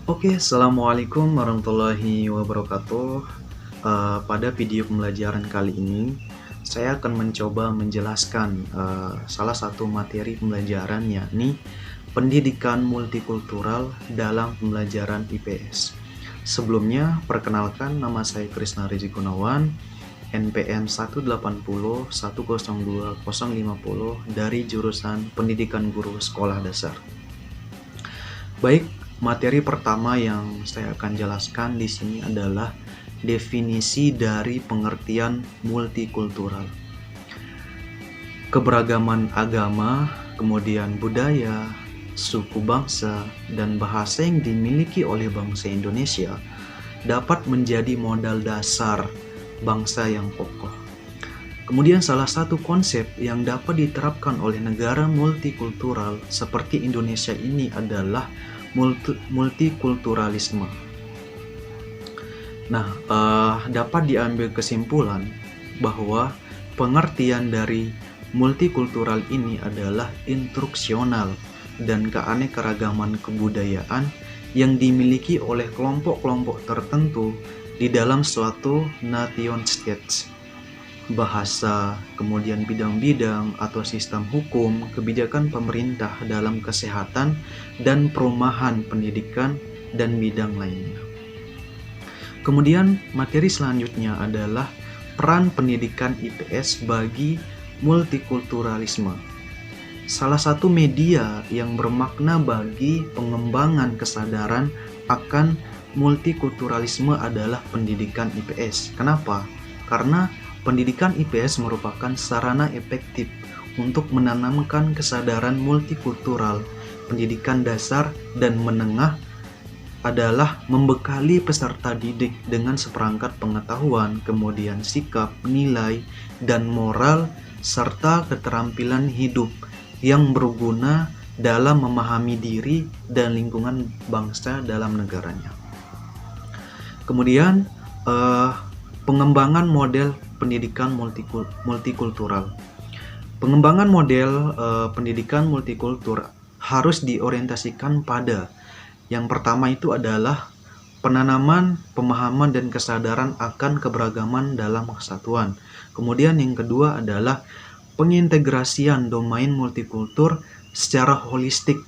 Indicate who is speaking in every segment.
Speaker 1: Oke, assalamualaikum warahmatullahi wabarakatuh. Pada video pembelajaran kali ini, saya akan mencoba menjelaskan salah satu materi pembelajaran, yakni pendidikan multikultural dalam pembelajaran IPS. Sebelumnya, perkenalkan, nama saya Krisna Rizky Gunawan, NPM 180210250 dari jurusan Pendidikan Guru Sekolah Dasar. Baik, materi pertama yang saya akan jelaskan di sini adalah definisi dari pengertian multikultural. Keberagaman agama, kemudian budaya, suku bangsa, dan bahasa yang dimiliki oleh bangsa Indonesia dapat menjadi modal dasar bangsa yang kokoh. Kemudian salah satu konsep yang dapat diterapkan oleh negara multikultural seperti Indonesia ini adalah multikulturalisme. Nah, dapat diambil kesimpulan bahwa pengertian dari multikultural ini adalah instruksional dan keanekaragaman kebudayaan yang dimiliki oleh kelompok-kelompok tertentu di dalam suatu nation state. Bahasa, kemudian bidang-bidang atau sistem hukum, kebijakan pemerintah dalam kesehatan dan perumahan pendidikan, dan bidang lainnya. Kemudian materi selanjutnya adalah peran pendidikan IPS bagi multikulturalisme. Salah satu media yang bermakna bagi pengembangan kesadaran akan multikulturalisme adalah pendidikan IPS. Kenapa? Karena pendidikan IPS merupakan sarana efektif untuk menanamkan kesadaran multikultural. Pendidikan dasar dan menengah adalah membekali peserta didik dengan seperangkat pengetahuan, kemudian sikap, nilai, dan moral, serta keterampilan hidup yang berguna dalam memahami diri dan lingkungan bangsa dalam negaranya. Kemudian, pengembangan model pendidikan multikultural. Pengembangan model pendidikan multikultur harus diorientasikan pada yang pertama itu adalah penanaman, pemahaman, dan kesadaran akan keberagaman dalam kesatuan. Kemudian yang kedua adalah pengintegrasian domain multikultur secara holistik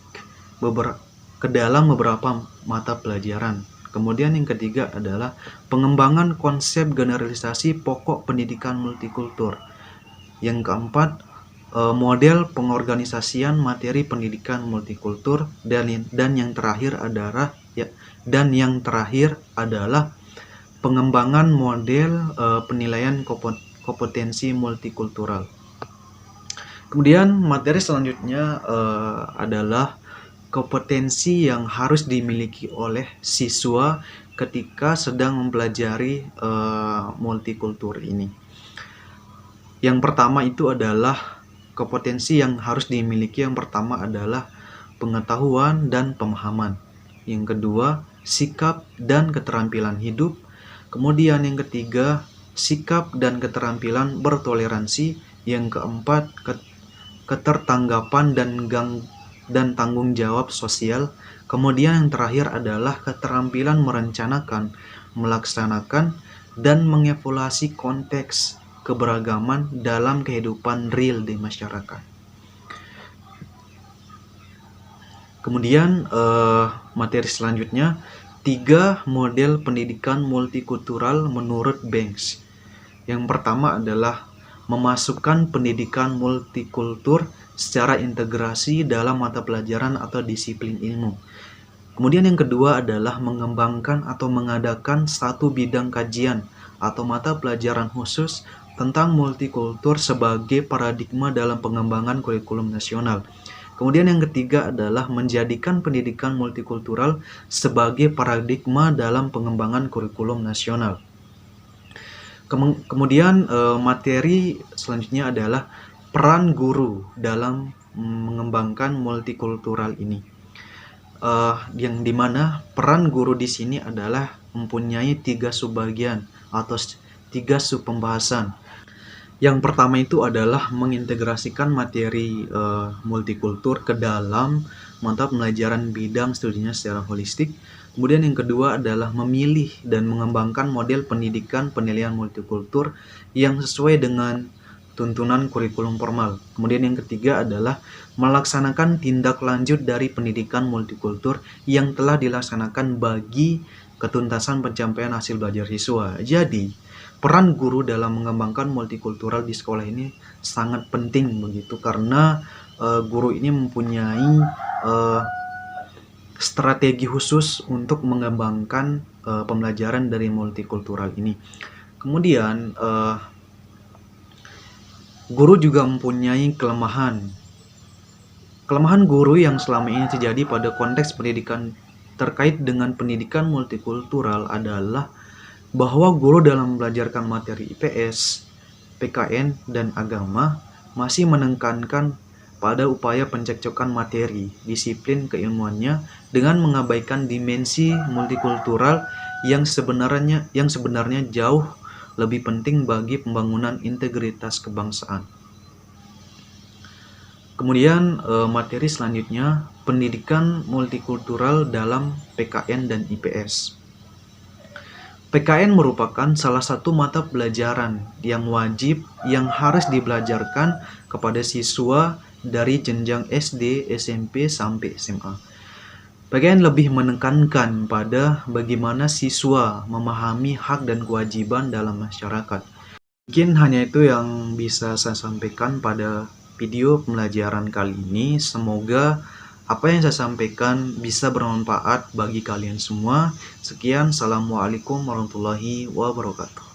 Speaker 1: ke dalam beberapa mata pelajaran. Kemudian yang ketiga adalah pengembangan konsep generalisasi pokok pendidikan multikultur. Yang keempat, model pengorganisasian materi pendidikan multikultur, dan yang terakhir adalah pengembangan model penilaian kompetensi multikultural. Kemudian materi selanjutnya adalah kompetensi yang harus dimiliki oleh siswa ketika sedang mempelajari multikultur ini. Yang pertama itu adalah kompetensi yang harus dimiliki. Yang pertama adalah pengetahuan dan pemahaman. Yang kedua, sikap dan keterampilan hidup. Kemudian yang ketiga, sikap dan keterampilan bertoleransi. Yang keempat, ketertanggapan dan tanggung jawab sosial. Kemudian yang terakhir adalah keterampilan merencanakan, melaksanakan, dan mengevaluasi konteks keberagaman dalam kehidupan real di masyarakat. Kemudian materi selanjutnya, 3 model pendidikan multikultural menurut Banks. Yang pertama adalah memasukkan pendidikan multikultur secara integrasi dalam mata pelajaran atau disiplin ilmu. Kemudian yang kedua adalah mengembangkan atau mengadakan satu bidang kajian atau mata pelajaran khusus tentang multikultur sebagai paradigma dalam pengembangan kurikulum nasional. Kemudian yang ketiga adalah menjadikan pendidikan multikultural sebagai paradigma dalam pengembangan kurikulum nasional. Kemudian materi selanjutnya adalah peran guru dalam mengembangkan multikultural ini, yang dimana peran guru di sini adalah mempunyai 3 subbagian atau 3 subpembahasan. Yang pertama itu adalah mengintegrasikan materi multikultur ke dalam mata pelajaran bidang studinya secara holistik. Kemudian yang kedua adalah memilih dan mengembangkan model pendidikan penilaian multikultur yang sesuai dengan tuntunan kurikulum formal. Kemudian yang ketiga adalah melaksanakan tindak lanjut dari pendidikan multikultur yang telah dilaksanakan bagi ketuntasan pencapaian hasil belajar siswa. Jadi, peran guru dalam mengembangkan multikultural di sekolah ini sangat penting begitu, karena guru ini mempunyai strategi khusus untuk mengembangkan pembelajaran dari multikultural ini. Kemudian guru juga mempunyai kelemahan. Kelemahan guru yang selama ini terjadi pada konteks pendidikan terkait dengan pendidikan multikultural adalah bahwa guru dalam belajarkan materi IPS, PKN, dan agama masih menekankan pada upaya pencekcokan materi, disiplin keilmuannya dengan mengabaikan dimensi multikultural yang sebenarnya jauh lebih penting bagi pembangunan integritas kebangsaan. Kemudian materi selanjutnya, pendidikan multikultural dalam PKN dan IPS. PKN merupakan salah satu mata pelajaran yang wajib yang harus dibelajarkan kepada siswa dari jenjang SD, SMP, sampai SMA. PKN lebih menekankan pada bagaimana siswa memahami hak dan kewajiban dalam masyarakat. Mungkin hanya itu yang bisa saya sampaikan pada video pembelajaran kali ini. Semoga apa yang saya sampaikan bisa bermanfaat bagi kalian semua. Sekian, assalamualaikum warahmatullahi wabarakatuh.